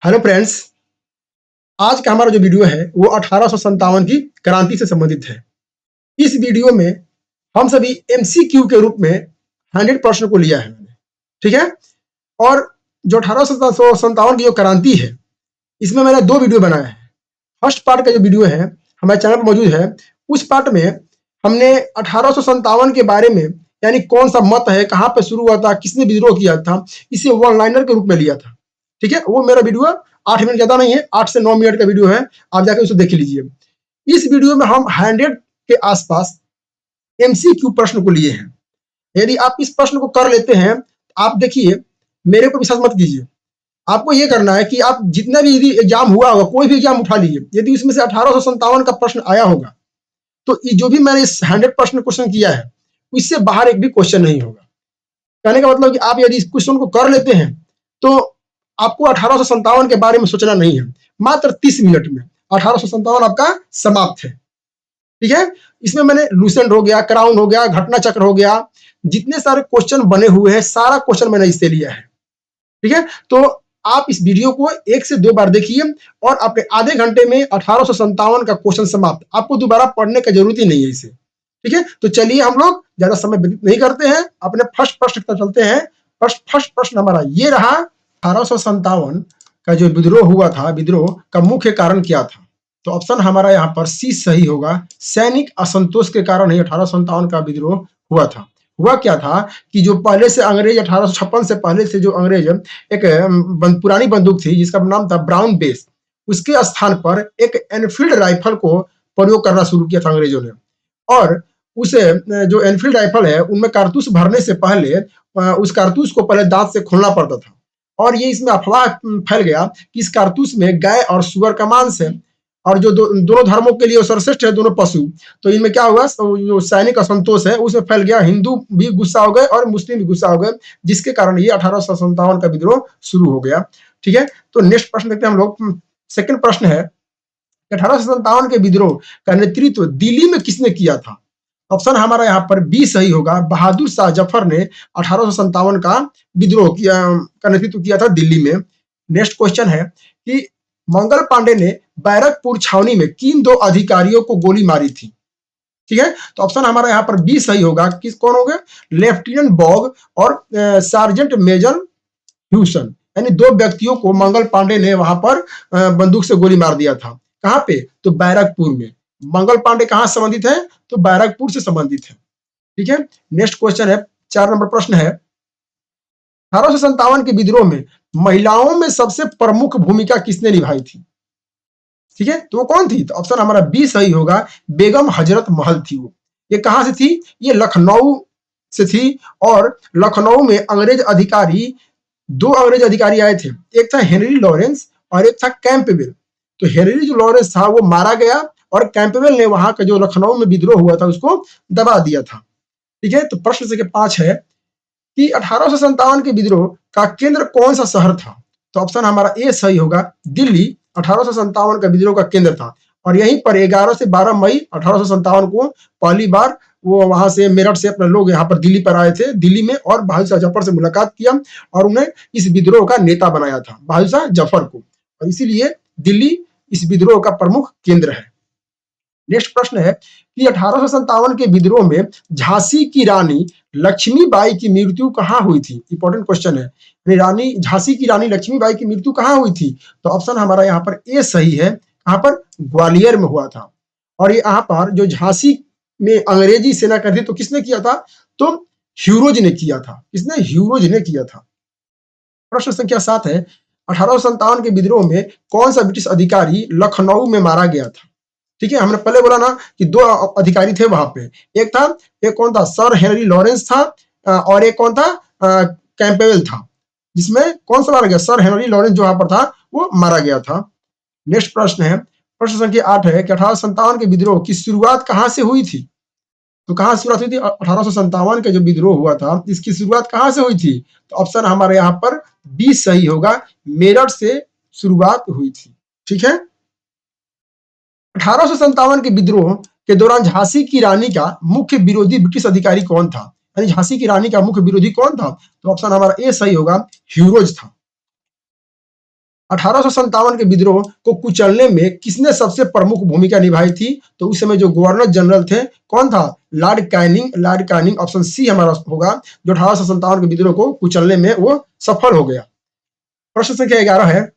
Hello friends, आज का हमारा जो वीडियो है वो 1857 की क्रांति से संबंधित है। इस वीडियो में हम सभी एमसीक्यू के रूप में 100 प्रश्न को लिया है मैंने, ठीक है। और जो 1857 की जो क्रांति है, इसमें मैंने 2 वीडियो बनाए हैं। फर्स्ट पार्ट का जो वीडियो है हमारे चैनल पर मौजूद है। उस पार्ट में हमने 1857 के बारे में, यानी कौन सा मत है, कहाँ पे शुरू हुआ था, किसने विद्रोह किया था, इसे वन लाइनर के रूप में लिया था, ठीक है। वो मेरा वीडियो 8 मिनट ज्यादा नहीं है, 8 से 9 मिनट का वीडियो है, आप जाकर उसे देख लीजिए। इस वीडियो में हम 100 के आसपास एमसीक्यू प्रश्न को लिए हैं। यदि आप इस प्रश्न को कर लेते हैं, आप देखिए, मेरे को विश्वास मत कीजिए। आपको ये करना है कि आप जितना भी यदि एग्जाम हुआ होगा, कोई भी एग्जाम उठा लीजिए, यदि उसमें से 1857 का प्रश्न आया होगा तो जो भी मैंने इस 100 प्रश्न क्वेश्चन किया है इससे बाहर एक भी क्वेश्चन नहीं होगा। कहने का मतलब कि आप यदि इस क्वेश्चन को कर लेते हैं तो आपको 1857 के बारे में सोचना नहीं है। मात्र 30 मिनट में 1857 आपका समाप्त है, ठीक है। इसमें मैंने लूसेंट हो गया, क्राउन हो गया, घटना चक्र हो गया, जितने सारे क्वेश्चन बने हुए हैं सारा क्वेश्चन मैंने इससे लिया है, ठीक है। तो आप इस वीडियो को 1 से 2 बार देखिए और अपने आधे घंटे में 1857 का क्वेश्चन समाप्त। आपको दोबारा पढ़ने की जरूरत ही नहीं है इसे, ठीक है। तो चलिए हम लोग ज्यादा समय व्यतीत नहीं करते हैं, अपने फर्स्ट प्रश्न पर चलते हैं। फर्स्ट प्रश्न हमारा ये रहा, 1857 का जो विद्रोह हुआ था, विद्रोह का मुख्य कारण क्या था? तो ऑप्शन हमारा यहाँ पर सी सही होगा। सैनिक असंतोष के कारण ही 1857 का विद्रोह हुआ था। हुआ क्या था कि जो पहले से अंग्रेज 1856 से पहले से जो अंग्रेज एक पुरानी बंदूक थी जिसका नाम था ब्राउन बेस, उसके स्थान पर एक एनफील्ड राइफल को प्रयोग करना शुरू किया था अंग्रेजों ने। और उसे जो एनफील्ड राइफल है उनमें कारतूस भरने से पहले उस कारतूस को पहले दांत से खोलना पड़ता था। और ये इसमें अफवाह फैल गया कि इस कारतूस में गाय और सुअर का मांस है और जो दोनों धर्मों के लिए सर्वश्रेष्ठ है दोनों पशु। तो इनमें क्या हुआ, जो सैनिक असंतोष है उसमें फैल गया, हिंदू भी गुस्सा हो गए और मुस्लिम भी गुस्सा हो गए, जिसके कारण ये 1857 का विद्रोह शुरू हो गया, ठीक है। तो नेक्स्ट प्रश्न देखते हैं हम लोग। सेकंड प्रश्न है, 1857 के विद्रोह का नेतृत्व दिल्ली में किसने किया था? ऑप्शन हमारा यहाँ पर बी सही होगा। बहादुर शाह जफर ने 1857 का विद्रोह किया, का नेतृत्व किया था दिल्ली में। नेक्स्ट क्वेश्चन है कि मंगल पांडे ने बैरकपुर छावनी में किन 2 अधिकारियों को गोली मारी थी? ठीक है, तो ऑप्शन हमारा यहाँ पर बी सही होगा। किस कौन हो गए? लेफ्टिनेंट बॉग और सार्जेंट मेजर ह्यूसन, यानी 2 व्यक्तियों को मंगल पांडे ने वहां पर बंदूक से गोली मार दिया था। कहां पे? तो बैरकपुर में। मंगल पांडे कहां संबंधित है? तो बैरकपुर से संबंधित है, ठीक है। नेक्स्ट क्वेश्चन है, 4 नंबर प्रश्न है, 1857 के विद्रोह में महिलाओं में सबसे प्रमुख भूमिका किसने निभाई थी? ठीक है, तो वो कौन थी? तो ऑप्शन हमारा बी सही होगा। बेगम हजरत महल थी वो। ये कहां से थी? ये लखनऊ से थी। और लखनऊ में अंग्रेज अधिकारी, 2 अंग्रेज अधिकारी आए थे, एक था हेनरी लॉरेंस और एक था कैंपबेल। तो हेनरी जो लॉरेंस था वो मारा गया और कैंपबेल ने वहां का जो लखनऊ में विद्रोह हुआ था उसको दबा दिया था, ठीक है। तो प्रश्न संख्या 5 है कि 1857 के विद्रोह का केंद्र कौन सा शहर था? तो ऑप्शन हमारा ए सही होगा। दिल्ली 1857 का विद्रोह का केंद्र था और यहीं पर 11 से 12 मई 1857 को पहली बार वो वहां से मेरठ से अपने लोग यहाँ पर दिल्ली पर आए थे, दिल्ली में, और बहादुर शाह जफर से मुलाकात किया और उन्हें इस विद्रोह का नेता बनाया था, बहादुर शाह जफर को, और इसीलिए दिल्ली इस विद्रोह का प्रमुख केंद्र है। नेक्स्ट प्रश्न है कि 1857 के विद्रोह में झांसी की रानी लक्ष्मीबाई की मृत्यु कहाँ हुई थी? इंपॉर्टेंट क्वेश्चन है। रानी झांसी की रानी लक्ष्मीबाई की मृत्यु कहाँ हुई थी? तो ऑप्शन हमारा यहाँ पर ए सही है। कहाँ पर? ग्वालियर में हुआ था। और ये यहाँ पर जो झांसी में अंग्रेजी सेना का नेतृत्व किसने किया था? तो ह्यूरोज ने किया था। किसने? ह्यूरोज ने किया था। प्रश्न संख्या 7 है, 1857 के विद्रोह में कौन सा ब्रिटिश अधिकारी लखनऊ में मारा गया था? ठीक है, हमने पहले बोला ना कि 2 अधिकारी थे वहां पे। एक कौन था? सर हेनरी लॉरेंस था और एक कौन था? कैंपबेल था। जिसमें कौन सा मारा गया? सर हेनरी लॉरेंस जो वहां पर था वो मारा गया था। नेक्स्ट प्रश्न है, प्रश्न संख्या 8 है कि 1857 के विद्रोह की शुरुआत कहां से हुई थी? तो कहां शुरुआत हुई थी? 1857 का जो विद्रोह हुआ था इसकी शुरुआत कहां से हुई थी? तो ऑप्शन हमारे यहाँ पर बी सही होगा। मेरठ से शुरुआत हुई थी, ठीक है। 1857 के विद्रोह के दौरान झांसी की रानी का मुख्य विरोधी ब्रिटिश अधिकारी कौन था? यानी झांसी की रानी का मुख्य विरोधी कौन था? तो ऑप्शन हमारा ए सही होगा। ह्यूरोज था। 1857 के विद्रोह को कुचलने में किसने सबसे प्रमुख भूमिका निभाई थी? तो उस समय जो गवर्नर जनरल थे, कौन था? Lord Canning. Lord Canning, option C हमारा होगा, जो 1857 के विद्रोह को कुचलने में वो सफल हो गया। प्रश्न संख्या 11 है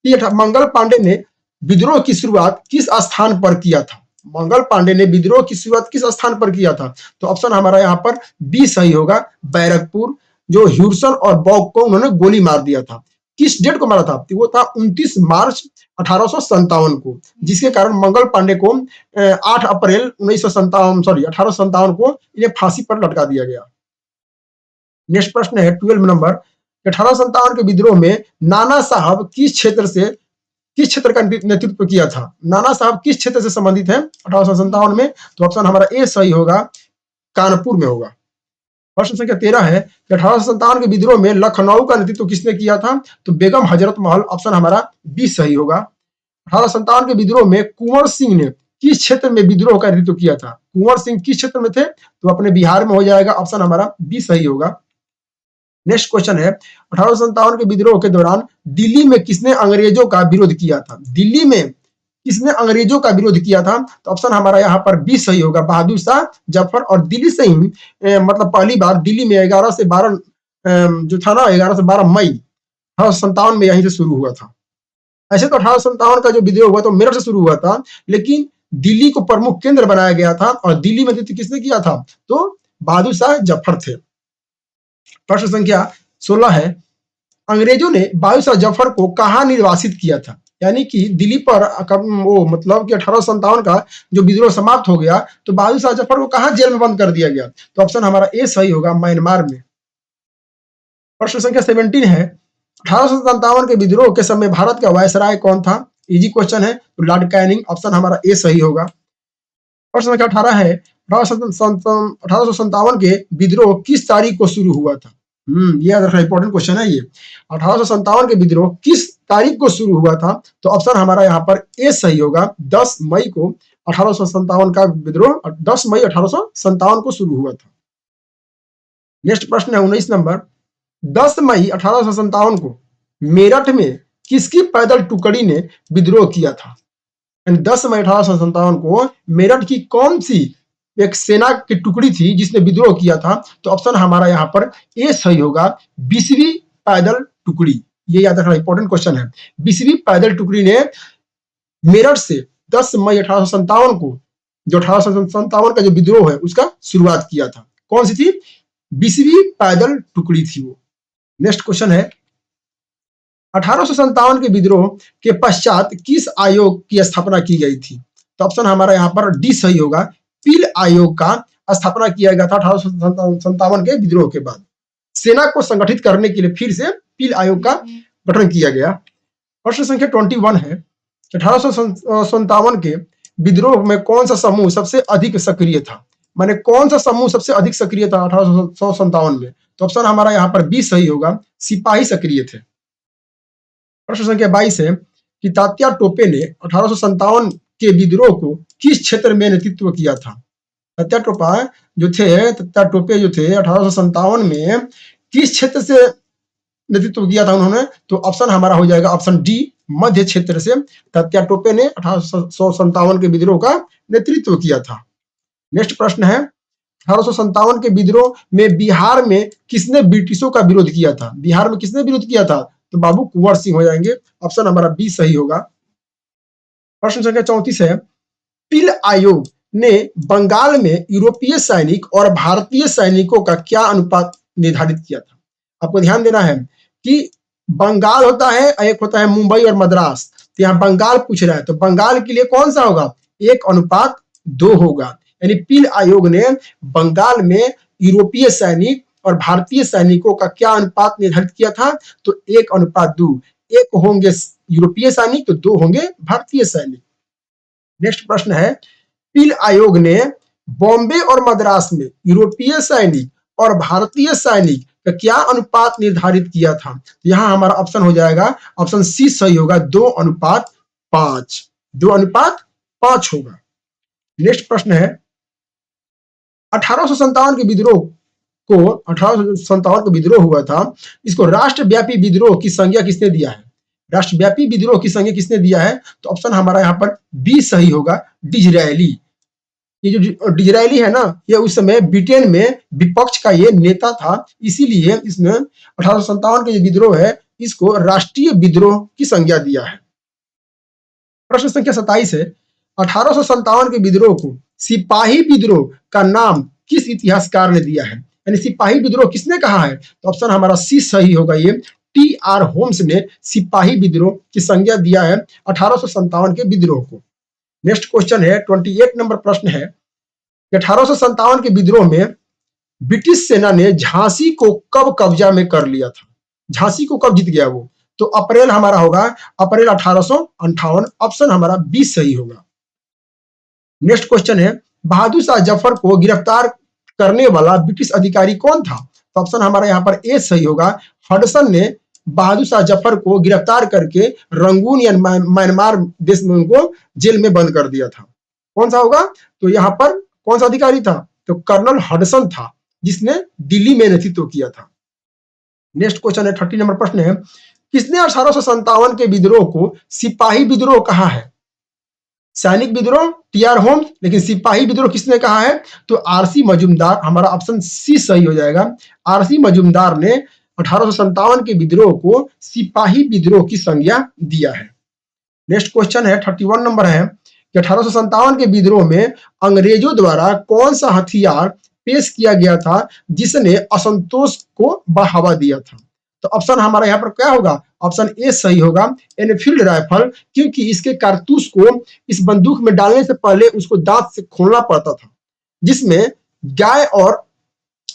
कि मंगल पांडे ने विद्रोह की शुरुआत किस स्थान पर किया था? मंगल पांडे ने विद्रोह की शुरुआत किस स्थान पर किया था? तो ऑप्शन हमारा यहाँ पर बी सही होगा, बैरकपुर। जो ह्यूरसन और बॉग को उन्होंने गोली मार दिया था। किस डेट को मारा था? तो वो था 29 मार्च 1857 को, जिसके कारण मंगल पांडे को 8 अप्रैल 1857 को इन्हें फांसी पर लटका दिया गया। नेक्स्ट प्रश्न है 12 नंबर। 1857 के विद्रोह में नाना साहब किस क्षेत्र का नेतृत्व किया था? नाना साहब किस क्षेत्र से संबंधित है 1857 में? तो ऑप्शन हमारा ए सही होगा, कानपुर में होगा। प्रश्न संख्या 13 है कि 1857 के विद्रोह में लखनऊ का नेतृत्व किसने किया था? तो बेगम हजरत महल, ऑप्शन हमारा बी सही होगा। 1857 के विद्रोह में कुंवर सिंह ने किस क्षेत्र में विद्रोह का नेतृत्व किया था? कुंवर सिंह किस क्षेत्र में थे? तो अपने बिहार में हो जाएगा, ऑप्शन हमारा बी सही होगा। नेक्स्ट क्वेश्चन है 1857 के विद्रोह के दौरान दिल्ली में किसने अंग्रेजों का विरोध किया था? दिल्ली में किसने अंग्रेजों का विरोध किया था? तो ऑप्शन हमारा यहाँ पर बी सही होगा, बहादुर शाह जफर। और दिल्ली से ही मतलब पहली बार दिल्ली में 11 से 12 जो था ना, 11 से 12 मई 1857 में यहीं से शुरू हुआ था। ऐसे तो 1857 का जो विद्रोह हुआ तो मेरठ से शुरू हुआ था, लेकिन दिल्ली को प्रमुख केंद्र बनाया गया था और दिल्ली में किसने किया था? तो बहादुर शाह जफर थे। प्रश्न संख्या 16 है, अंग्रेजों ने बहादुर शाह जफर को कहाँ निर्वासित किया था? यानी कि दिल्ली पर वो मतलब कि 1857 का जो विद्रोह समाप्त हो गया तो बहादुर शाह जफर को कहाँ जेल में बंद कर दिया गया? तो ऑप्शन हमारा ए सही होगा, म्यांमार में। प्रश्न संख्या 17 है, 1857 के विद्रोह के समय भारत का वायसराय कौन था? इजी क्वेश्चन है, तो लॉर्ड कैनिंग, ऑप्शन हमारा ए सही होगा। प्रश्न संख्या 18 है, 1857 के विद्रोह किस तारीख को शुरू हुआ था? ये याद रखना इंपॉर्टेंट क्वेश्चन है ये। 1857 के विद्रोह किस तारीख को शुरू हुआ था? तो ऑप्शन हमारा यहाँ पर ए सही होगा, 10 मई को 1857 का विद्रोह 10 मई 1857 को शुरू हुआ था। नेक्स्ट प्रश्न है 19 नंबर। 10 मई 1857 को मेरठ में किसकी पैदल टुकड़ी ने विद्रोह किया था? 10 मई 1857 को मेरठ की कौन सी एक सेना की टुकड़ी थी जिसने विद्रोह किया था? तो ऑप्शन हमारा यहाँ पर ए सही होगा, 20वीं पैदल टुकड़ी। ये याद रखना इंपॉर्टेंट क्वेश्चन है। 20वीं पैदल टुकड़ी ने मेरठ से 10 मई 1857 को जो 1857 का जो विद्रोह है उसका शुरुआत किया था। कौन सी थी? 20वीं पैदल टुकड़ी थी वो। नेक्स्ट क्वेश्चन है 1857 के विद्रोह के पश्चात किस आयोग की स्थापना की गई थी? तो ऑप्शन हमारा यहाँ पर डी सही होगा, पील आयोग का स्थापना किया गया था 1857 के विद्रोह के बाद। सेना को संगठित करने के लिए फिर से पील आयोग का गठन किया गया। प्रश्न संख्या 21 है, 1857 के विद्रोह में कौन सा समूह सबसे अधिक सक्रिय था? माने कौन सा समूह सबसे अधिक सक्रिय था 1857 में? तो ऑप्शन हमारा यहाँ पर बी सही होगा, सिपाही सक्रिय थे। प्रश्न संख्या 22 है कि तात्या टोपे ने 1857 के विद्रोह को किस क्षेत्र में नेतृत्व किया था? तात्या टोपे जो थे 1857 में किस क्षेत्र से नेतृत्व किया था उन्होंने? तो ऑप्शन हमारा हो जाएगा ऑप्शन डी, मध्य क्षेत्र से तात्या टोपे ने 1857 के विद्रोह का नेतृत्व किया था। नेक्स्ट प्रश्न है 1857 के विद्रोह में बिहार में किसने ब्रिटिशों का विरोध किया था? बिहार में किसने विरोध किया था? तो बाबू कुंवर सिंह हो जाएंगे, ऑप्शन हमारा बी सही होगा। प्रश्न संख्या 34 है, पील आयोग ने बंगाल में यूरोपीय सैनिक और भारतीय सैनिकों का क्या अनुपात निर्धारित किया था? आपको ध्यान देना है कि बंगाल होता है, एक होता है मुंबई और मद्रास, तो यहाँ बंगाल पूछ रहा है तो बंगाल के लिए कौन सा होगा? 1:2 होगा। यानी पील आयोग ने बंगाल में यूरोपीय सैनिक और भारतीय सैनिकों का क्या अनुपात निर्धारित किया था? तो 1:2, 1 होंगे यूरोपीय सैनिक तो 2 होंगे भारतीय सैनिक। नेक्स्ट प्रश्न है, पील आयोग ने बॉम्बे और मद्रास में यूरोपीय सैनिक और भारतीय सैनिक का क्या अनुपात निर्धारित किया था? यहां हमारा ऑप्शन हो जाएगा, ऑप्शन सी सही होगा, 2:5, 2:5 होगा। नेक्स्ट प्रश्न है 1857 के विद्रोह को 1857 का विद्रोह हुआ था, इसको राष्ट्रव्यापी विद्रोह की संज्ञा किसने दिया है? राष्ट्रव्यापी विद्रोह की संज्ञा किसने दिया है? तो ऑप्शन हमारा यहाँ पर बी सही होगा, डिजरायली। ये जो डिजरायली है ना, ये उस समय ब्रिटेन में विपक्ष का ये नेता था, इसीलिए इसने 1857 के जो विद्रोह है इसको राष्ट्रीय विद्रोह की संज्ञा दिया है। प्रश्न संख्या 27 है, 1857 के विद्रोह को सिपाही विद्रोह का नाम किस इतिहासकार ने दिया है? यानी सिपाही विद्रोह किसने कहा है? तो ऑप्शन हमारा सी सही होगा, ये टी आर होम्स ने सिपाही विद्रोह की संज्ञा दिया है 1857 के विद्रोह को। नेक्स्ट क्वेश्चन है, 28 नंबर प्रश्न है, 1857 के विद्रोह में ब्रिटिश सेना ने झांसी को कब कब्जा में कर लिया था? झांसी को कब जीत गया वो? तो अप्रैल हमारा होगा, अप्रैल 1858, ऑप्शन हमारा बी सही होगा। नेक्स्ट क्वेश्चन है, बहादुर शाह जफर को गिरफ्तार करने वाला ब्रिटिश अधिकारी कौन था? तो ऑप्शन हमारा यहाँ पर ए सही होगा, हडसन ने बहादुर शाह जफर को गिरफ्तार करके रंगून या म्यांमार देश में उनको जेल में बंद कर दिया था। कौन सा होगा? तो यहाँ पर कौन सा अधिकारी था? तो कर्नल हडसन था, जिसने दिल्ली में नेतृत्व किया था। नेक्स्ट क्वेश्चन है, 30 नंबर प्रश्न है, किसने 1857 के विद्रोह को सिपाही विद्रोह कहा है? सैनिक विद्रोह टी आर होम्स, लेकिन सिपाही विद्रोह किसने कहा है? तो आरसी मजूमदार, हमारा ऑप्शन सी सही हो जाएगा। आरसी मजूमदार ने 1857 के विद्रोह को सिपाही विद्रोह की संज्ञा दिया है। नेक्स्ट क्वेश्चन है, 31 नंबर है कि 1857 के विद्रोह में अंग्रेजों द्वारा कौन सा हथियार पेश किया गया था जिसने असंतोष को बढ़ावा दिया था? तो ऑप्शन हमारा यहाँ पर क्या होगा? ऑप्शन ए सही होगा, एनफील्ड राइफल, क्योंकि इसके कारतूस को इस बंदूक में डालने से पहले उसको दांत से खोलना पड़ता था, जिसमें गाय और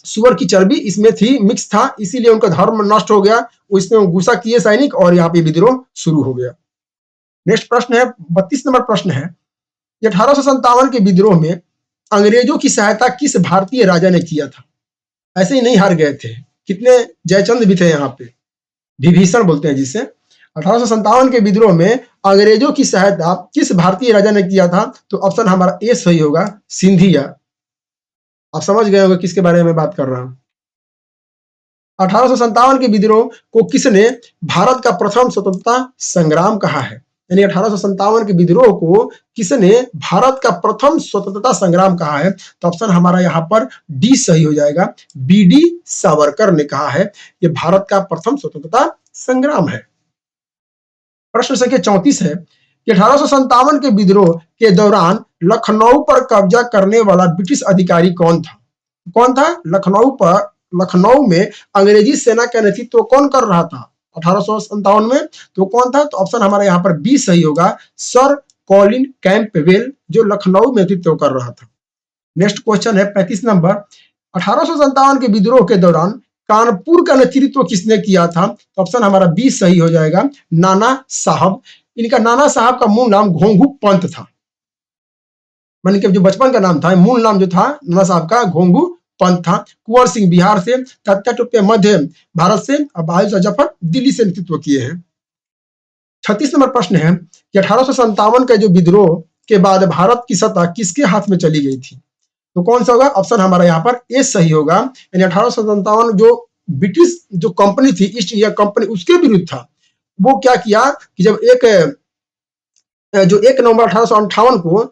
सुअर की चर्बी इसमें थी, मिक्स था, इसीलिए उनका धर्म नष्ट हो गया। इसमें गुस्सा किए सैनिक और यहाँ पे विद्रोह शुरू हो गया। नेक्स्ट प्रश्न है, 32 नंबर प्रश्न है, 1857 के विद्रोह में अंग्रेजों की सहायता किस भारतीय राजा ने किया था? ऐसे ही नहीं हार गए थे, कितने जयचंद भी थे यहाँ पे, विभीषण बोलते हैं जिसे। 1857 के विद्रोह में अंग्रेजों की सहायता किस भारतीय राजा ने किया था? तो ऑप्शन हमारा ए सही होगा, सिंधिया। आप समझ गए होंगे किसके बारे में बात कर रहा हूं। 1857 के विद्रोह को किसने भारत का प्रथम स्वतंत्रता संग्राम कहा है? यानी 1857 के विद्रोह को किसने भारत का प्रथम स्वतंत्रता संग्राम कहा है? तो ऑप्शन हमारा यहाँ पर डी सही हो जाएगा, बी डी सावरकर ने कहा है, ये भारत का प्रथम स्वतंत्रता संग्राम है। प्रश्न संख्या 34 है कि 1857 के विद्रोह के दौरान लखनऊ पर कब्जा करने वाला ब्रिटिश अधिकारी कौन था? कौन था? लखनऊ में अंग्रेजी सेना का नेतृत्व कौन कर रहा था 1857 में? तो कौन था? तो ऑप्शन हमारा यहाँ पर बी सही होगा, सर कॉलिन कैंपबेल, जो लखनऊ में नेतृत्व कर रहा था। नेक्स्ट क्वेश्चन है, 35 नंबर, 1857 के विद्रोह के दौरान कानपुर का नेतृत्व किसने किया था? तो ऑप्शन हमारा बी सही हो जाएगा, नाना साहब। इनका नाना साहब का मूल नाम घोंघू पंत था, मान के जो बचपन का नाम था, मूल नाम जो था नाना साहब का घोंघू पंत था। कुंवर सिंह बिहार से, तात्या टोपे मध्य भारत से, और बहादुर शाह जफर दिल्ली से नेतृत्व किए हैं। 36 नंबर प्रश्न है कि 1857 का जो विद्रोह के बाद भारत की सत्ता किसके हाथ में चली गई थी? तो कौन सा होगा? ऑप्शन हमारा यहाँ पर ए सही होगा, यानी 1857 जो ब्रिटिश जो कंपनी थी, ईस्ट इंडिया कंपनी, उसके विरुद्ध था। वो क्या किया कि जब जो 1 नवंबर 1858 को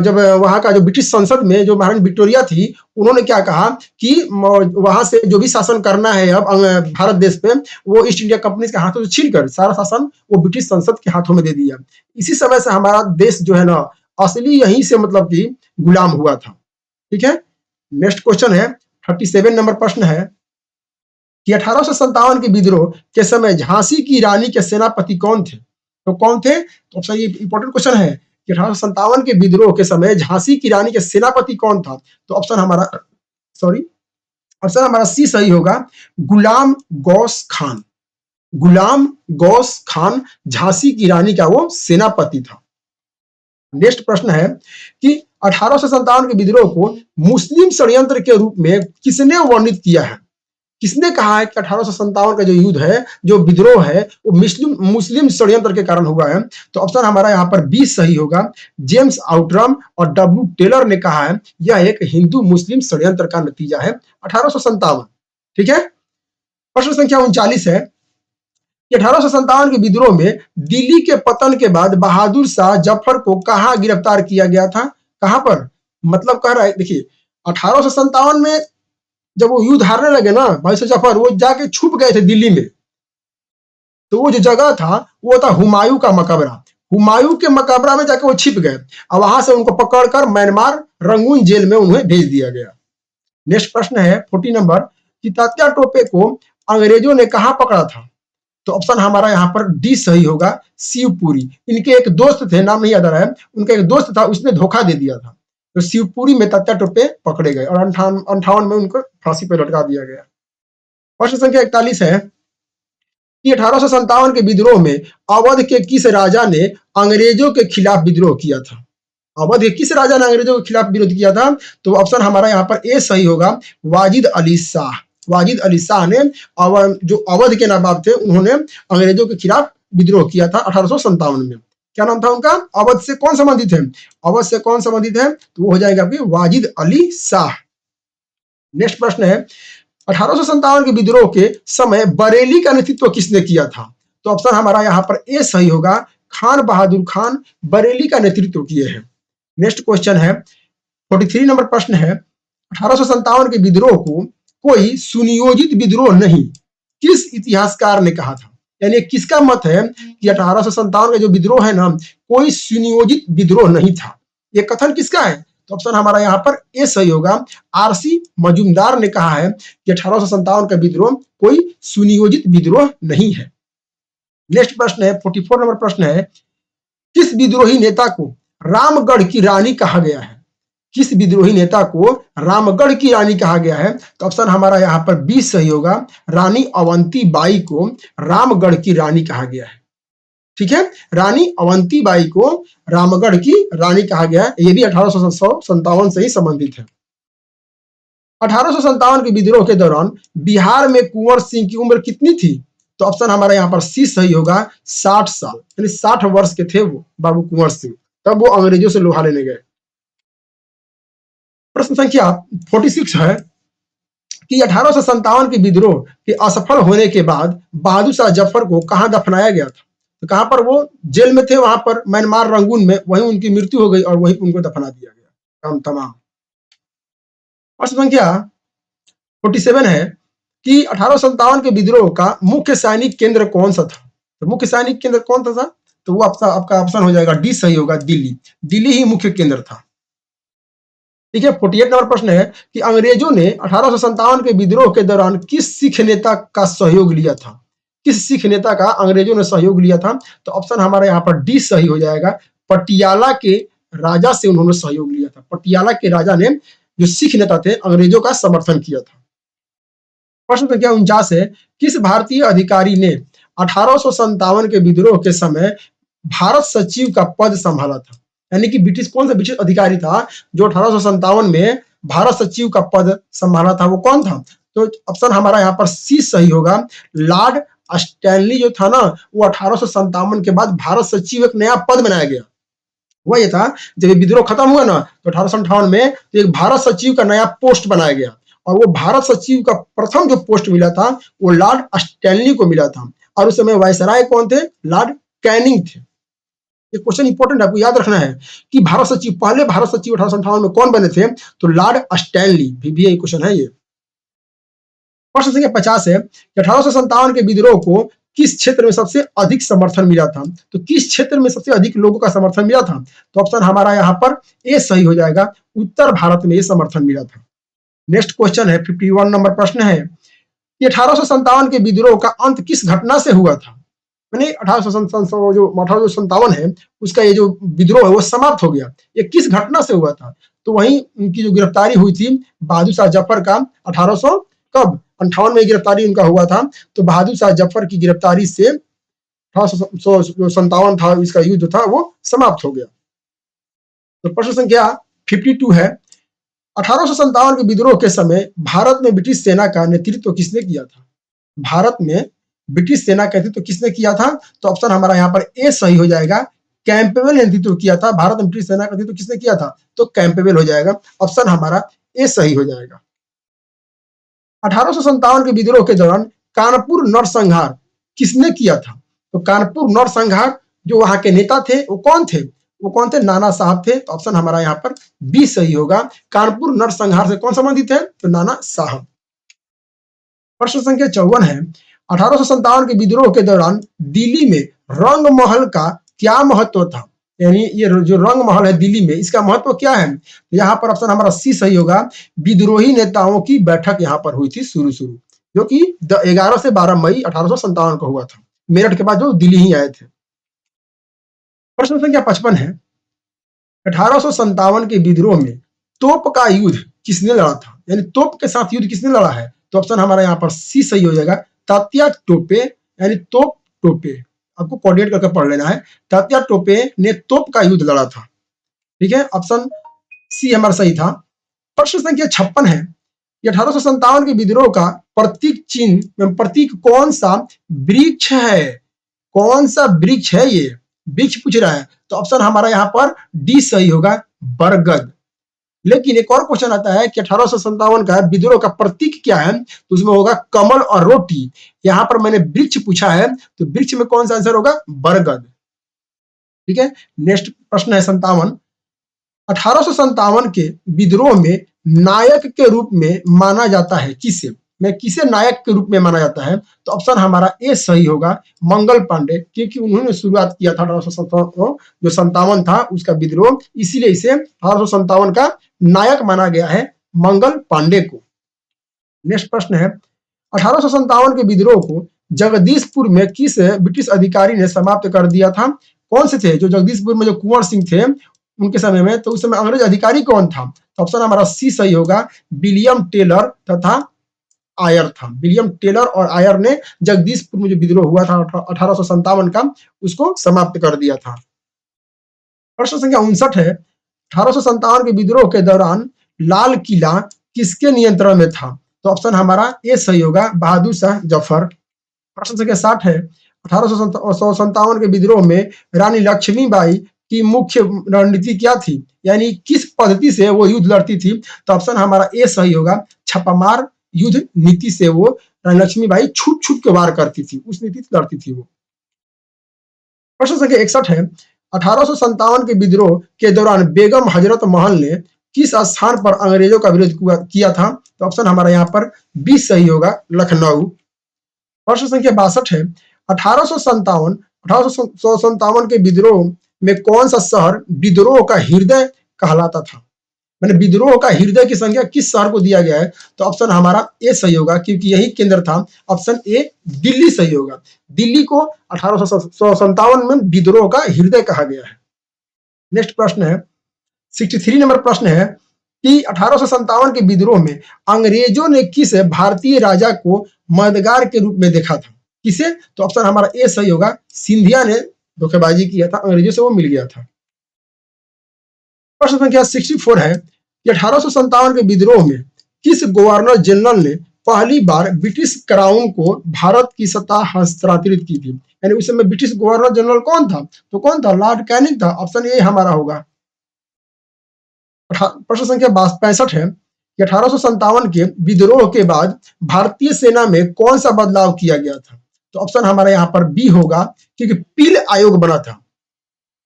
जब वहां का जो ब्रिटिश संसद में जो महारानी विक्टोरिया थी, उन्होंने क्या कहा कि वहां से जो भी शासन करना है अब भारत देश पे, वो ईस्ट इंडिया कंपनी के हाथों से छीनकर सारा शासन वो ब्रिटिश संसद के हाथों में दे दिया। इसी समय से हमारा देश जो है ना, असली यहीं से मतलब कि गुलाम हुआ था। ठीक है। नेक्स्ट क्वेश्चन है, 37 नंबर प्रश्न है कि 1857 के विद्रोह के समय झांसी की रानी के सेनापति कौन थे? तो कौन थे? तो ऑप्शन, ये इंपॉर्टेंट क्वेश्चन है कि 1857 के विद्रोह के समय झांसी की रानी के सेनापति कौन था? तो ऑप्शन हमारा सी सही होगा, गुलाम गौस खान। गुलाम गौस खान झांसी की रानी का वो सेनापति था। नेक्स्ट प्रश्न है कि 1857 के विद्रोह को मुस्लिम षड्यंत्र के रूप में किसने वर्णित किया है? किसने कहा है कि 1857 का जो युद्ध है, जो विद्रोह है, वो मुस्लिम षड्यंत्र के कारण हुआ है? तो ऑप्शन हमारा यहाँ पर बी सही होगा, जेम्स आउटरम और डब्ल्यू टेलर ने कहा है यह एक हिंदू मुस्लिम षड्यंत्र का नतीजा है 1857। ठीक है। प्रश्न संख्या 39 है 1857 के विद्रोह में दिल्ली के पतन के बाद बहादुर शाह जफर को कहां गिरफ्तार किया गया था? कहां पर? मतलब कह रहा है, देखिए 1857 में जब वो युद्ध हारने लगे ना भाई से जफर, वो जाके छुप गए थे दिल्ली में। तो वो जो जगह था वो था हुमायूं का मकबरा। हुमायूं के मकबरा में जाके वो छिप गए और वहां से उनको पकड़कर म्यांमार रंगून जेल में उन्हें भेज दिया गया। नेक्स्ट प्रश्न है 40 नंबर कि तात्या टोपे को अंग्रेजों ने कहां पकड़ा था? तो ऑप्शन हमारा यहाँ पर डी सही होगा, शिवपुरी। इनके एक दोस्त थे, नाम नहीं याद आ रहा है, उनका एक दोस्त था, उसने धोखा दे दिया था। तो शिवपुरी में तात्या टोपे पकड़े गए और 58 में उनको फांसी पर लटका दिया गया। प्रश्न संख्या 41 है कि 1857 के विद्रोह में अवध के किस राजा ने अंग्रेजों के खिलाफ विद्रोह किया था? अवध के किस राजा ने अंग्रेजों के खिलाफ विरोध किया था? तो ऑप्शन हमारा यहाँ पर ए सही होगा, वाजिद अली शाह। वाजिद अली शाह ने जो अवध के नवाब थे उन्होंने अंग्रेजों के खिलाफ विद्रोह किया था 1857 में। क्या नाम था उनका? अवध से कौन संबंधित है? अवध से कौन संबंधित है? तो वो हो जाएगा आपकी वाजिद अली शाह। नेक्स्ट प्रश्न है 1857 के विद्रोह के समय बरेली का नेतृत्व किसने किया था? तो ऑप्शन हमारा यहाँ पर ए सही होगा, खान बहादुर खान बरेली का नेतृत्व किए हैं। नेक्स्ट क्वेश्चन है 43 नंबर प्रश्न है 1857 के विद्रोह को कोई सुनियोजित विद्रोह नहीं, किस इतिहासकार ने कहा था? यानी किसका मत है कि 1857 का जो विद्रोह है ना कोई सुनियोजित विद्रोह नहीं था? ये कथन किसका है? तो ऑप्शन हमारा यहाँ पर ए सही होगा, आरसी मजूमदार ने कहा है कि 1857 का विद्रोह कोई सुनियोजित विद्रोह नहीं है। नेक्स्ट प्रश्न है 44 नंबर प्रश्न है किस विद्रोही नेता को रामगढ़ की रानी कहा गया है? किस विद्रोही नेता को रामगढ़ की रानी कहा गया है? तो ऑप्शन हमारा यहाँ पर बी सही होगा, रानी अवंती बाई को रामगढ़ की रानी कहा गया है। ठीक है, रानी अवंती बाई को रामगढ़ की रानी कहा गया है। ये भी 1857 से ही संबंधित है। 1857 के विद्रोह के दौरान बिहार में कुंवर सिंह की उम्र कितनी थी? तो ऑप्शन हमारा यहाँ पर सी सही होगा, 60 साल, यानी 60 वर्ष के थे वो बाबू कुंवर सिंह, तब वो अंग्रेजों से लोहा लेने गए। प्रश्न संख्या 46 है कि 1857 के विद्रोह के असफल होने के बाद बहादुर शाह जफर को कहां दफनाया गया था? तो कहां पर? वो जेल में थे, वहां पर म्यांमार रंगून में, वहीं उनकी मृत्यु हो गई और वहीं उनको दफना दिया गया। काम तमाम। प्रश्न संख्या 47 है कि 1857 के विद्रोह का मुख्य सैनिक केंद्र कौन सा था? तो मुख्य सैनिक केंद्र कौन सा था? तो वो आपका ऑप्शन हो जाएगा डी सही होगा, दिल्ली। दिल्ली ही मुख्य केंद्र था। ठीक है, 48 नंबर प्रश्न है कि अंग्रेजों ने 1857 के विद्रोह के दौरान किस सिख नेता का सहयोग लिया था? किस सिख नेता का अंग्रेजों ने सहयोग लिया था? तो ऑप्शन हमारा यहाँ पर डी सही हो जाएगा, पटियाला के राजा से उन्होंने सहयोग लिया था। पटियाला के राजा ने जो सिख नेता थे अंग्रेजों का समर्थन किया था। प्रश्न संख्या 49 है किस भारतीय अधिकारी ने 1857 के विद्रोह के समय भारत सचिव का पद संभाला था? यानी कि ब्रिटिश कौन सा ब्रिटिश अधिकारी था जो 1857 में भारत सचिव का पद संभाला था? वो कौन था? तो ऑप्शन हमारा यहाँ पर सी सही होगा, लॉर्ड स्टैनली जो था ना वो 1857 के बाद भारत सचिव एक नया पद बनाया गया। हुआ ये था जब ये विद्रोह खत्म हुआ ना तो 1858 में तो एक भारत सचिव का नया पोस्ट बनाया गया और वो भारत सचिव का प्रथम जो पोस्ट मिला था वो लॉर्ड स्टैनली को मिला था और उस समय वायसराय कौन थे? लॉर्ड कैनिंग थे। ये क्वेश्चन इंपॉर्टेंट है, आपको याद रखना है कि भारत सचिव, पहले भारत सचिव 1858 में कौन बने थे? तो लॉर्ड स्टैनली। भी यही क्वेश्चन है ये। प्रश्न संख्या 50 है कि 1857 के विद्रोह को किस क्षेत्र में सबसे अधिक समर्थन मिला था? तो किस क्षेत्र में सबसे अधिक लोगों का समर्थन मिला था? तो ऑप्शन हमारा यहाँ पर ए सही हो जाएगा, उत्तर भारत में ये समर्थन मिला था। नेक्स्ट क्वेश्चन है 51 नंबर प्रश्न है कि 1857 के विद्रोह का अंत किस घटना से हुआ था? यानी 1857 है उसका ये जो विद्रोह है वो समाप्त हो गया, ये किस घटना से हुआ था? तो वहीं उनकी जो गिरफ्तारी हुई थी बहादुर शाह जफर का 1800 कब 58 में गिरफ्तारी उनका हुआ था। तो बहादुर शाह जफर की गिरफ्तारी से 1857 था इसका युद्ध था वो समाप्त हो गया। तो प्रश्न संख्या 52 है 1857 के विद्रोह के समय भारत में ब्रिटिश सेना का नेतृत्व किसने किया था? भारत में ब्रिटिश सेना का नेतृत्व किसने किया था? तो ऑप्शन हमारा यहाँ पर ए सही हो जाएगा, कैंपबेल ने नेतृत्व किया था। भारत में ब्रिटिश सेना का नेतृत्व किसने किया था? तो कैंपबेल हो जाएगा, ऑप्शन हमारा ए सही हो जाएगा। 1857 के विद्रोह के दौरान कानपुर नरसंहार किसने किया था? तो कानपुर नरसंहार जो वहां के नेता थे वो कौन थे? वो कौन थे? नाना साहब थे। तो ऑप्शन हमारा यहाँ पर बी सही होगा। कानपुर नरसंहार से कौन संबंधित है? तो नाना साहब। प्रश्न संख्या 54 है, 1857 के विद्रोह के दौरान दिल्ली में रंग महल का क्या महत्व था? यानी ये जो रंग महल है दिल्ली में, इसका महत्व क्या है? तो यहाँ पर ऑप्शन हमारा सी सही होगा। विद्रोही नेताओं की बैठक यहाँ पर हुई थी शुरू शुरू, जो कि 11 से 12 मई 1857 को हुआ था। मेरठ के बाद जो दिल्ली ही आए थे। प्रश्न संख्या 55 है, 1857 के विद्रोह में तोप का युद्ध किसने लड़ा था? यानी तोप के साथ युद्ध किसने लड़ा है? तो ऑप्शन हमारा यहाँ पर सी सही हो जाएगा। तात्या टोपे, यानी तोप टोपे, आपको कोऑर्डिनेट करके पढ़ लेना है। तात्या टोपे ने तोप का युद्ध लड़ा था। ठीक है, ऑप्शन सी हमारा सही था। प्रश्न संख्या 56 है, 1857 के विद्रोह का प्रतीक चिन्ह, प्रतीक कौन सा वृक्ष है? कौन सा वृक्ष है? ये वृक्ष पूछ रहा है। तो ऑप्शन हमारा यहाँ पर डी सही होगा, बरगद। लेकिन एक और क्वेश्चन आता है कि 1857 का विद्रोह का प्रतीक क्या है? तो उसमें होगा कमल और रोटी। यहां पर मैंने वृक्ष पूछा है, तो वृक्ष में कौन सा आंसर होगा? बरगद। ठीक है, नेक्स्ट प्रश्न है 57। 1857 के विद्रोह में नायक के रूप में माना जाता है किसे? मैं किसे नायक के रूप में माना जाता है? तो ऑप्शन हमारा ए सही होगा, मंगल पांडे, क्योंकि उन्होंने शुरुआत किया था 1857 जो 57 था उसका विद्रोह, इसीलिए इसे 1857 का नायक माना गया है मंगल पांडे को। नेक्स्ट प्रश्न है, 1857 के विद्रोह को जगदीशपुर में किस ब्रिटिश अधिकारी ने समाप्त कर दिया था? कौन से थे जो जगदीशपुर में जो कुंवर सिंह थे उनके समय में? तो उस समय अंग्रेज अधिकारी कौन था? तो ऑप्शन हमारा सी सही होगा, विलियम टेलर तथा आयर था। विलियम टेलर और आयर ने जगदीशपुर में जो विद्रोह हुआ था 1857 का, उसको समाप्त कर दिया था। प्रश्न संख्या 59 है, 1857 के विद्रोह के दौरान लाल किला किसके नियंत्रण में था? तो ऑप्शन हमारा ए सही होगा, बहादुर शाह जफर। प्रश्न संख्या 60 है, 1857 के विद्रोह में रानी लक्ष्मीबाई की मुख्य रणनीति क्या थी? यानी किस पद्धति से वो युद्ध लड़ती थी? तो ऑप्शन हमारा ए सही होगा, छापामार युद्ध नीति से वो रानी लक्ष्मीबाई छुप छुप के वार करती थी, उस नीति से लड़ती थी वो। प्रश्न संख्या 61 है, 1857 के विद्रोह के दौरान बेगम हजरत महल ने किस स्थान पर अंग्रेजों का विरोध किया था? तो ऑप्शन हमारा यहाँ पर बी सही होगा, लखनऊ। प्रश्न संख्या 62 है, 1857 के विद्रोह में कौन सा शहर विद्रोह का हृदय कहलाता था? मैंने विद्रोह का हृदय की संख्या किस शहर को दिया गया है? तो ऑप्शन हमारा ए सही होगा, क्योंकि यही केंद्र था। ऑप्शन ए दिल्ली सही होगा। दिल्ली को 1857 में विद्रोह का हृदय कहा गया है। नेक्स्ट प्रश्न है, 63 नंबर प्रश्न है कि 1857 के विद्रोह में अंग्रेजों ने किस भारतीय राजा को मददगार के रूप में देखा था? किसे? तो ऑप्शन हमारा ए सही होगा, सिंधिया ने धोखेबाजी किया था, अंग्रेजों से वो मिल गया था। प्रश्न संख्या 64 है कि 1857 के विद्रोह में किस गवर्नर जनरल ने पहली बार ब्रिटिश क्राउन को भारत की सत्ता हस्तांतरित की थी? यानी उस समय ब्रिटिश गवर्नर जनरल कौन था? तो कौन था? लॉर्ड कैनिंग था। ऑप्शन ए हमारा होगा। प्रश्न संख्या 65 है कि 1857 के विद्रोह के बाद भारतीय सेना में कौन सा बदलाव किया गया था? तो ऑप्शन हमारा यहाँ पर बी होगा, क्योंकि पील आयोग बना था।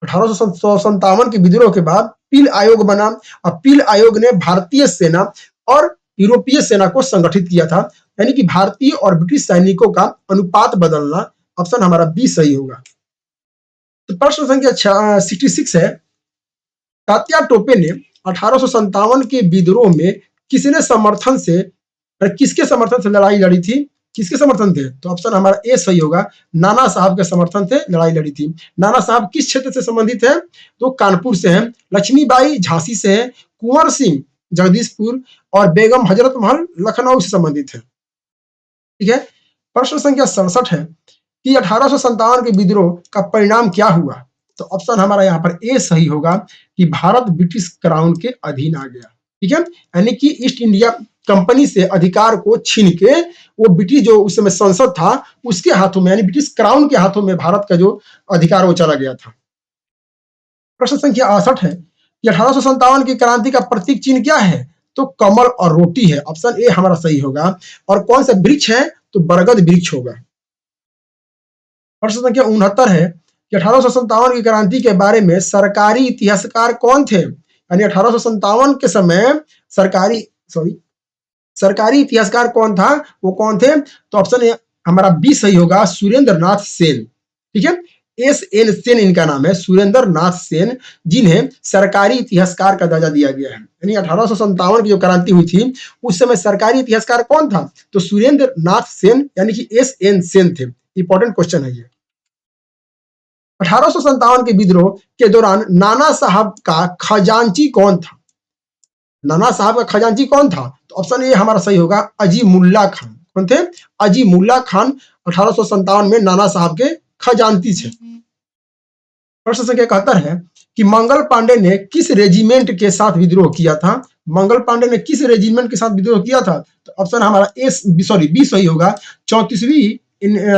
1857 के विद्रोह के बाद पील आयोग बना और पील आयोग ने भारतीय सेना और यूरोपीय सेना को संगठित किया था, यानी कि भारतीय और ब्रिटिश सैनिकों का अनुपात बदलना। ऑप्शन हमारा बी सही होगा। तो प्रश्न संख्या 66 है, तात्या टोपे ने 1857 के विद्रोह में किसके समर्थन से लड़ाई लड़ी थी? किसके समर्थन थे? तो ऑप्शन हमारा ए सही होगा, नाना साहब के समर्थन से लड़ाई लड़ी थी। नाना साहब किस क्षेत्र से संबंधित है? तो कानपुर से हैं, लक्ष्मीबाई झांसी से है, कुंवर सिंह जगदीशपुर और बेगम हजरत महल लखनऊ से संबंधित है। ठीक है, प्रश्न संख्या 67 है कि 1857 के विद्रोह का परिणाम क्या हुआ? तो ऑप्शन हमारा यहाँ पर ए सही होगा कि भारत ब्रिटिश क्राउन के अधीन आ गया। ठीक है, यानी कि ईस्ट इंडिया कंपनी से अधिकार को छीन के वो ब्रिटिश जो उस समय संसद था उसके हाथों में, यानी ब्रिटिश क्राउन के हाथों में भारत का जो अधिकार वो चला गया था। प्रश्न संख्या 68 है कि 1857 की क्रांति का प्रतीक चिन्ह क्या है? तो कमल और रोटी है। ऑप्शन ए हमारा सही होगा। और कौन सा वृक्ष है? तो बरगद वृक्ष होगा। प्रश्न संख्या 69 है कि 1857 की क्रांति के बारे में सरकारी इतिहासकार कौन थे? यानी 1857 के समय सरकारी इतिहासकार कौन था, वो कौन थे? तो ऑप्शन हमारा बी सही होगा, सुरेंद्र नाथ सेन। ठीक है, एस.एन. सेन इनका नाम है, सुरेंद्र नाथ सेन, जिन्हें सरकारी इतिहासकार का दर्जा दिया गया है। यानी 1857 की जो क्रांति हुई थी उस समय सरकारी इतिहासकार कौन था? तो सुरेंद्र नाथ सेन यानी कि एस.एन. सेन थे। इंपॉर्टेंट क्वेश्चन है ये। 1857 के विद्रोह के दौरान नाना साहब का खजांची कौन था? नाना साहब का खजांची कौन था? तो ऑप्शन ए हमारा सही होगा, अजीमुल्ला खान। कौन थे? अजीमुल्ला खान 1857 में नाना साहब के खजांची थे। प्रश्न संख्या 71 है कि मंगल पांडे ने किस रेजिमेंट के साथ विद्रोह किया था? मंगल पांडे ने किस रेजिमेंट के साथ विद्रोह किया था? तो ऑप्शन हमारा बी सही होगा, 34वीं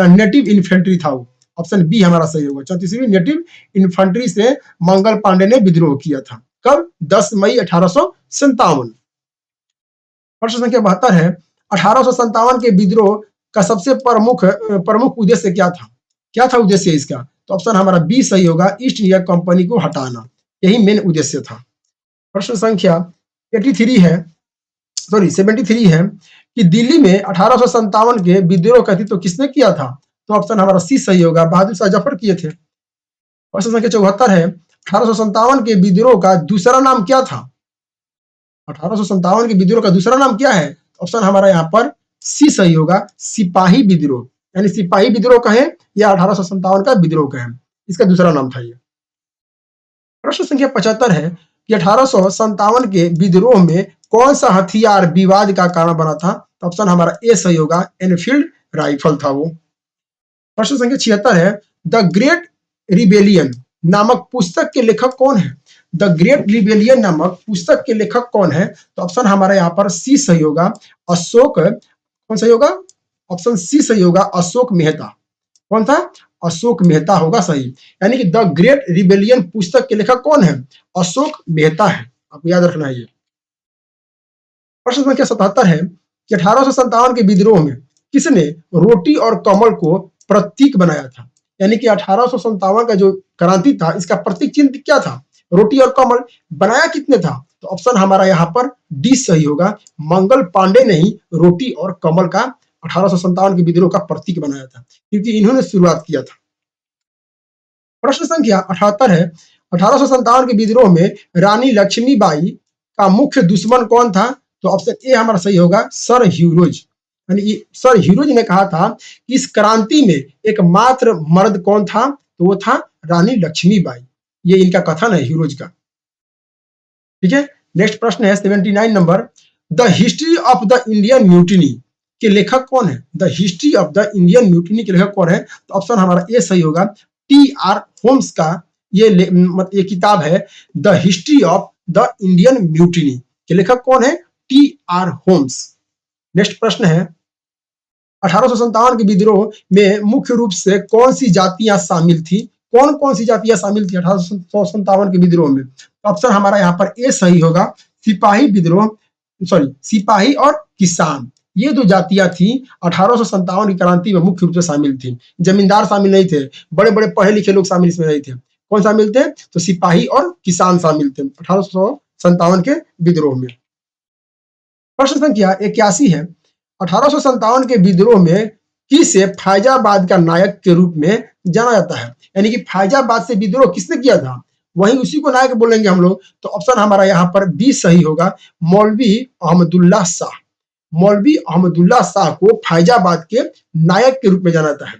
नेटिव इन्फेंट्री था वो। ऑप्शन बी हमारा सही होगा, 34वीं नेटिव इन्फेंट्री से मंगल पांडे ने विद्रोह किया था। कब? 10 मई 1857। प्रश्न संख्या 72 है 1857 के विद्रोह का सबसे प्रमुख उद्देश्य क्या था? क्या था उद्देश्य इसका? तो ऑप्शन हमारा बी सही होगा, ईस्ट इंडिया कंपनी को हटाना, यही मेन उद्देश्य था। प्रश्न संख्या 73 है कि दिल्ली में 1857 के विद्रोह का नेतृत्व किसने किया था? तो ऑप्शन हमारा सी सही होगा, बहादुर शाह जफर किए थे। प्रश्न संख्या 74 है 1857 के विद्रोह का दूसरा नाम क्या था? 1857 के विद्रोह का दूसरा नाम क्या है? ऑप्शन हमारा यहाँ पर सी सही होगा, सिपाही विद्रोह। यानी सिपाही विद्रोह कहें या 1857 का विद्रोह कहें, इसका दूसरा नाम था ये। प्रश्न संख्या 75 है कि 1857 के विद्रोह में कौन सा हथियार विवाद का कारण बना था? तो ऑप्शन हमारा ए सही होगा, एनफील्ड राइफल था वो। प्रश्न संख्या 76 है द ग्रेट रिबेलियन नामक पुस्तक के लेखक कौन है? द ग्रेट रिबेलियन नामक पुस्तक के लेखक कौन है? तो ऑप्शन हमारा यहाँ पर सी सही होगा, अशोक। कौन सही होगा? ऑप्शन सी सही होगा, अशोक मेहता। कौन था? अशोक मेहता होगा सही। यानी कि द ग्रेट रिबेलियन पुस्तक के लेखक कौन है? अशोक मेहता है, आपको याद रखना है ये। प्रश्न संख्या 77 है कि 1857 के विद्रोह में किसने रोटी और कमल को प्रतीक बनाया था? यानी कि 1857 का जो क्रांति था इसका प्रतीक चिन्ह क्या था? रोटी और कमल। बनाया कितने था? तो ऑप्शन हमारा यहाँ पर डी सही होगा, मंगल पांडे ने ही रोटी और कमल का 1857 के विद्रोह का प्रतीक बनाया था, क्योंकि इन्होंने शुरुआत किया था। प्रश्न संख्या 78 है 1857 के विद्रोह में रानी लक्ष्मीबाई का मुख्य दुश्मन कौन था? तो ऑप्शन ए हमारा सही होगा, सर ह्यूरोज। यानी सर ह्यूरोज ने कहा था कि इस क्रांति में एकमात्र मर्द कौन था? तो वो था रानी लक्ष्मीबाई। ये इनका कथन है ह्यूरोज का। ठीक है, नेक्स्ट प्रश्न है 79 number, the history of the Indian mutiny के लेखक कौन है? The history of the Indian mutiny के लेखक कौन है? तो ऑप्शन हमारा ए सही होगा, टी.आर. होम्स का ये किताब है, the history of the Indian mutiny के लेखक कौन है? टी.आर. होम्स। नेक्स्ट प्रश्न है 1857 के विद्रोह में मुख्य रूप से कौन सी जातियां शामिल थी? कौन कौन सी जातियां शामिल थी 1857 के विद्रोह में? ऑप्शन हमारा यहाँ पर ए सही होगा, सिपाही और किसान। ये दो जातियां थी 1857 की क्रांति में मुख्य रूप से शामिल थी। जमींदार शामिल नहीं थे, बड़े बड़े पढ़े लिखे लोग शामिल इसमें नहीं थे। कौन शामिल थे? तो सिपाही और किसान शामिल थे 1857 के विद्रोह में। प्रश्न संख्या 81 है 1857 के विद्रोह में किसे फैजाबाद का नायक के रूप में जाना जाता है? यानी कि फैजाबाद से विद्रोह किसने किया था, वही उसी को नायक बोलेंगे हम लोग। तो ऑप्शन हमारा यहाँ पर बी सही होगा, मौलवी अहमदुल्ला शाह। मौलवी अहमदुल्ला शाह को फैजाबाद के नायक के रूप में जाना जाता है।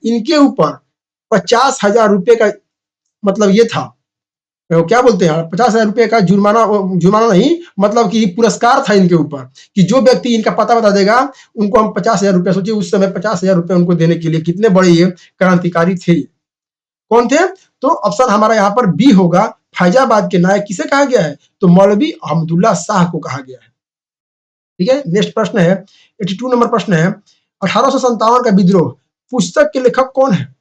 इनके ऊपर 50,000 रुपए का मतलब ये था, क्या बोलते हैं, 50,000 रुपए का जुर्माना नहीं, मतलब कि पुरस्कार था इनके ऊपर कि जो व्यक्ति इनका पता बता देगा उनको हम 50,000 रुपए, सोचिए उस समय 50,000 रुपए उनको देने के लिए, कितने बड़े ये क्रांतिकारी थे। कौन थे? तो ऑप्शन हमारा यहाँ पर बी होगा, फैजाबाद के नायक किसे कहा गया है? तो मौलवी अहमदुल्ला शाह को कहा गया है। ठीक है, नेक्स्ट प्रश्न है 82 नंबर प्रश्न है 1857 का विद्रोह पुस्तक के लेखक कौन है?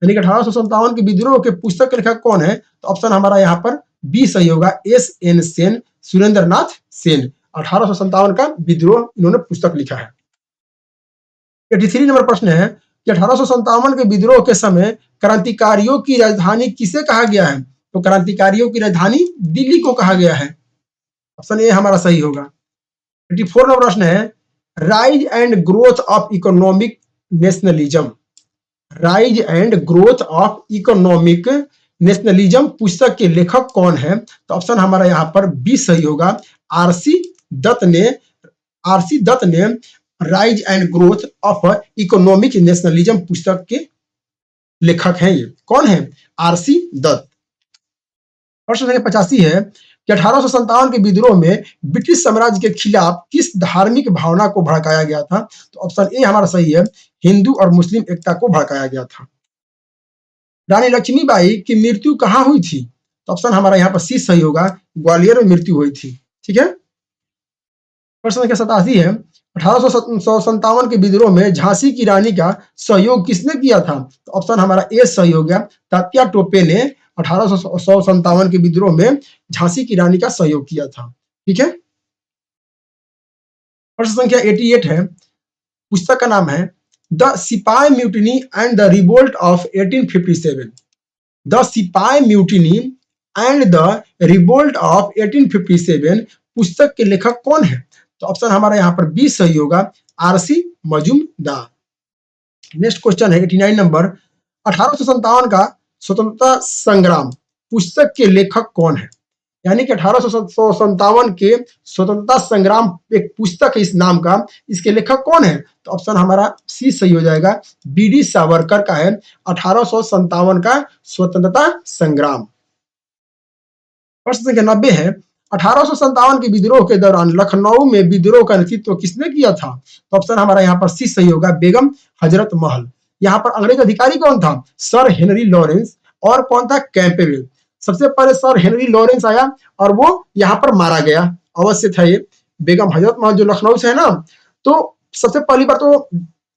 यानी कि 1857 के विद्रोह के पुस्तक के लेखक कौन है? तो ऑप्शन हमारा यहाँ पर बी सही होगा, एस.एन. सेन, सुरेंद्र नाथ सेन। 1857 का विद्रोह इन्होंने पुस्तक लिखा है। 83 नंबर प्रश्न है कि 1857 के विद्रोह के समय क्रांतिकारियों की राजधानी किसे कहा गया है? तो क्रांतिकारियों की राजधानी दिल्ली को कहा गया है। ऑप्शन ए हमारा सही होगा। 84 नंबर प्रश्न है, rise and growth of economic nationalism. Rise and growth of economic nationalism पुस्तक के लेखक कौन है? तो ऑप्शन हमारा यहाँ पर बी सही होगा। आरसी दत्त ने rise and growth of economic nationalism पुस्तक के लेखक हैं। ये कौन है? आरसी दत्त। प्रश्न संख्या 85 है कि 1857 के विद्रोह में ब्रिटिश साम्राज्य के खिलाफ किस धार्मिक भावना को भड़काया गया था? तो ऑप्शन ए हमारा सही है, हिंदू और मुस्लिम एकता को भड़काया गया था। रानी लक्ष्मीबाई की मृत्यु कहाँ हुई थी? तो ऑप्शन हमारा यहाँ पर सी सही होगा, ग्वालियर में मृत्यु हुई थी। ठीक है। प्रश्न संख्या 87 है, 1857 के विद्रोह में झांसी की रानी का सहयोग किसने किया था? तो ऑप्शन हमारा ए सही हो गया, तात्या टोपे ने 1857 के विद्रोह में झांसी की रानी का सहयोग किया था। ठीक है। प्रश्न संख्या 88 है, पुस्तक का नाम है the sipahi mutiny and the revolt of 1857। The sipahi mutiny and the revolt of 1857 पुस्तक के लेखक कौन है? तो ऑप्शन हमारा यहाँ पर बी सही होगा, आरसी मजूमदार। नेक्स्ट क्वेश्चन है 89 नंबर, 1857 का स्वतंत्रता संग्राम पुस्तक के लेखक कौन है? यानी कि 1857 के स्वतंत्रता संग्राम एक पुस्तक है इस नाम का, इसके लेखक कौन है? तो ऑप्शन हमारा सी सही हो जाएगा, बीडी सावरकर का है 1857 का स्वतंत्रता संग्राम। प्रश्न संख्या 90 है, 1857 के विद्रोह के दौरान लखनऊ में विद्रोह का नेतृत्व किसने किया था? तो ऑप्शन हमारा यहाँ पर सी सही होगा, बेगम हजरत महल। यहाँ पर अंग्रेज अधिकारी कौन था? Sir Henry Lawrence. और कौन था? कैंपेविल। सबसे पहले सर हेनरी लॉरेंस आया और वो यहाँ पर मारा गया, अवश्य था ये। बेगम हजरत महल जो लखनऊ से है ना, तो सबसे पहली बार तो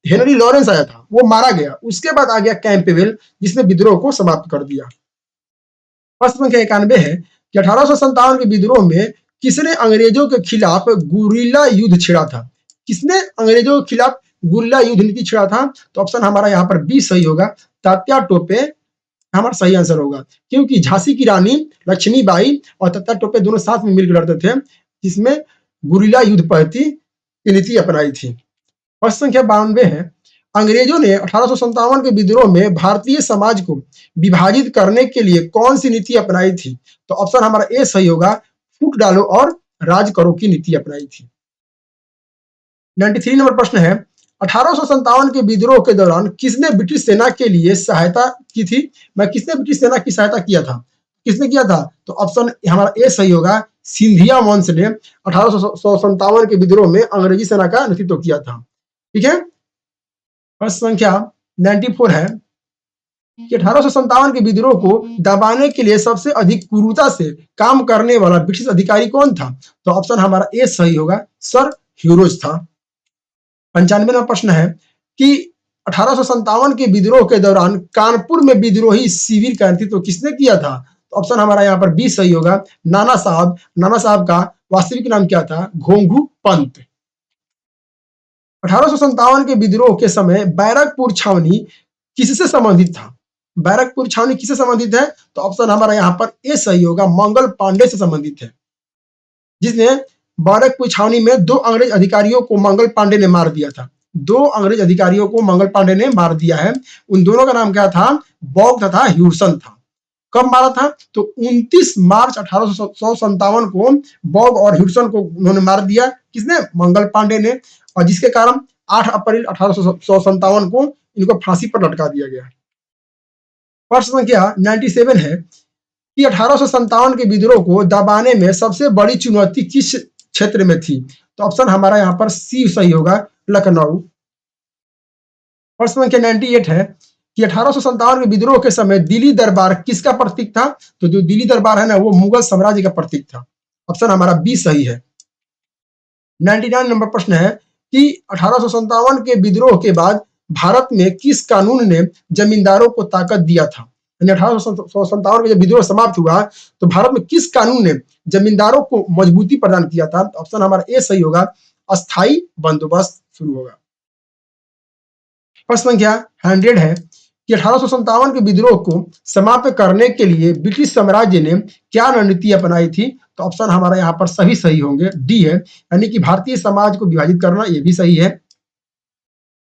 हेनरी लॉरेंस आया था, वो मारा गया। उसके बाद आ गया कैंपेविल, जिसने विद्रोह को समाप्त कर दिया। प्रश्न संख्या 91 है कि 1857 के विद्रोह में किसने अंग्रेजों के खिलाफ गुरिल्ला युद्ध छेड़ा था? किसने अंग्रेजों के खिलाफ गुरिल्ला युद्ध नीति छेड़ा था? तो ऑप्शन हमारा यहाँ पर बी सही होगा, तात्या टोपे हमारा सही आंसर होगा, क्योंकि झांसी की रानी लक्ष्मीबाई और तात्या टोपे दोनों साथ में मिलकर लड़ते थे, जिसमें गुरिल्ला युद्ध पद्धति की नीति अपनाई थी। प्रश्न संख्या 92 है, अंग्रेजों ने 1857 के विद्रोह में भारतीय समाज को विभाजित करने के लिए कौन सी नीति अपनाई थी? तो ऑप्शन हमारा ए सही होगा, फूट डालो और राज करो की नीति अपनाई थी। 93 नंबर प्रश्न है, 1857 के विद्रोह के दौरान किसने ब्रिटिश सेना के लिए सहायता की थी? किसने ब्रिटिश सेना की सहायता किया था? किसने किया था? तो ऑप्शन हमारा ए सही होगा, सिंधिया वंश ने 1857 के विद्रोह में अंग्रेजी सेना का नेतृत्व किया था। ठीक है। प्रश्न संख्या 94 है कि 1857 के विद्रोह को दबाने के लिए सबसे अधिक क्रूरता से काम करने वाला ब्रिटिश अधिकारी कौन था? तो ऑप्शन हमारा ए सही होगा, सर ह्यूरोज था। 95 नंबर प्रश्न है कि 1857 के विद्रोह के दौरान कानपुर में विद्रोही शिविर का नेतृत्व किसने किया था? तो ऑप्शन हमारा यहाँ पर बी सही होगा, नाना साहब। नाना साहब का वास्तविक नाम क्या था? घोंघू पंत। 1857 के विद्रोह के समय बैरकपुर छावनी किससे संबंधित था? बैरकपुर छावनी किससे संबंधित है? तो ऑप्शन हमारा यहाँ पर ए सही होगा, मंगल पांडे से संबंधित है, जिसने बैरकपुर छावनी में 2 अंग्रेज अधिकारियों को मंगल पांडे ने मार दिया था। 2 अंग्रेज अधिकारियों को मंगल पांडे ने मार दिया है। उन दोनों का नाम क्या था? बॉग तथा ह्यूरसन था। कब मारा था? तो 29 मार्च 1857 को बॉग और ह्यूरसन को उन्होंने मार दिया। किसने? मंगल पांडे ने। और जिसके कारण 8 अप्रैल 1857 को इनको फांसी पर लटका दिया गया। प्रश्न संख्या 97 है कि 1857 के विद्रोह को दबाने में सबसे बड़ी चुनौती किस क्षेत्र में थी? तो ऑप्शन हमारा यहाँ पर सी सही होगा, लखनऊ। प्रश्न संख्या 98 है कि 1857 के विद्रोह के समय दिल्ली दरबार किसका प्रतीक था? तो जो दिल्ली दरबार है ना, वो मुगल साम्राज्य का प्रतीक था। ऑप्शन हमारा बी सही है। 99 नंबर प्रश्न है कि 1857 के विद्रोह के बाद भारत में किस कानून ने जमींदारों को ताकत दिया था? 1857 में जब विद्रोह समाप्त हुआ तो भारत में किस कानून ने जमींदारों को मजबूती प्रदान किया था? ऑप्शन हमारा ए सही होगा, अस्थाई बंदोबस्त शुरू होगा। प्रश्न संख्या 100 है कि 1857 के विद्रोह को समाप्त करने के लिए ब्रिटिश साम्राज्य ने क्या रणनीति अपनाई थी? तो ऑप्शन हमारा यहाँ पर सभी सही होंगे, डी है, यानी कि भारतीय समाज को विभाजित करना, ये भी सही है।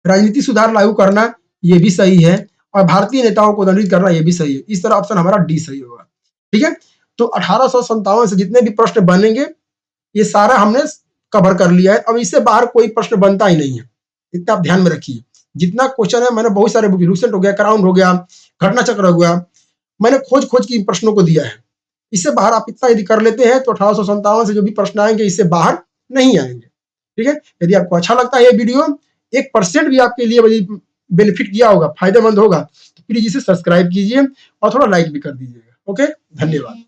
राजनीति सुधार लागू करना, ये भी सही है, और भारतीय नेताओं को दंडित करना, ये भी सही है। इस तरह ऑप्शन हमारा डी सही होगा। ठीक है, तो 1857 से जितने भी प्रश्न बनेंगे ये सारा हमने कवर कर लिया है। अब इससे बाहर कोई प्रश्न बनता ही नहीं है, इतना आप ध्यान में रखिए। जितना क्वेश्चन है मैंने बहुत सारे बुक, लूसेंट हो गया, क्राउन हो गया, घटना चक्र हो गया, मैंने खोज खोज की प्रश्नों को दिया है। इससे बाहर आप इतना यदि कर लेते हैं तो 1857 से जो भी प्रश्न आएंगे इससे बाहर नहीं आएंगे। ठीक है, यदि आपको अच्छा लगता है ये वीडियो, 1% भी आपके लिए बेनिफिट किया होगा, फायदेमंद होगा, तो प्लीज इसे सब्सक्राइब कीजिए और थोड़ा लाइक भी कर दीजिएगा। ओके, धन्यवाद।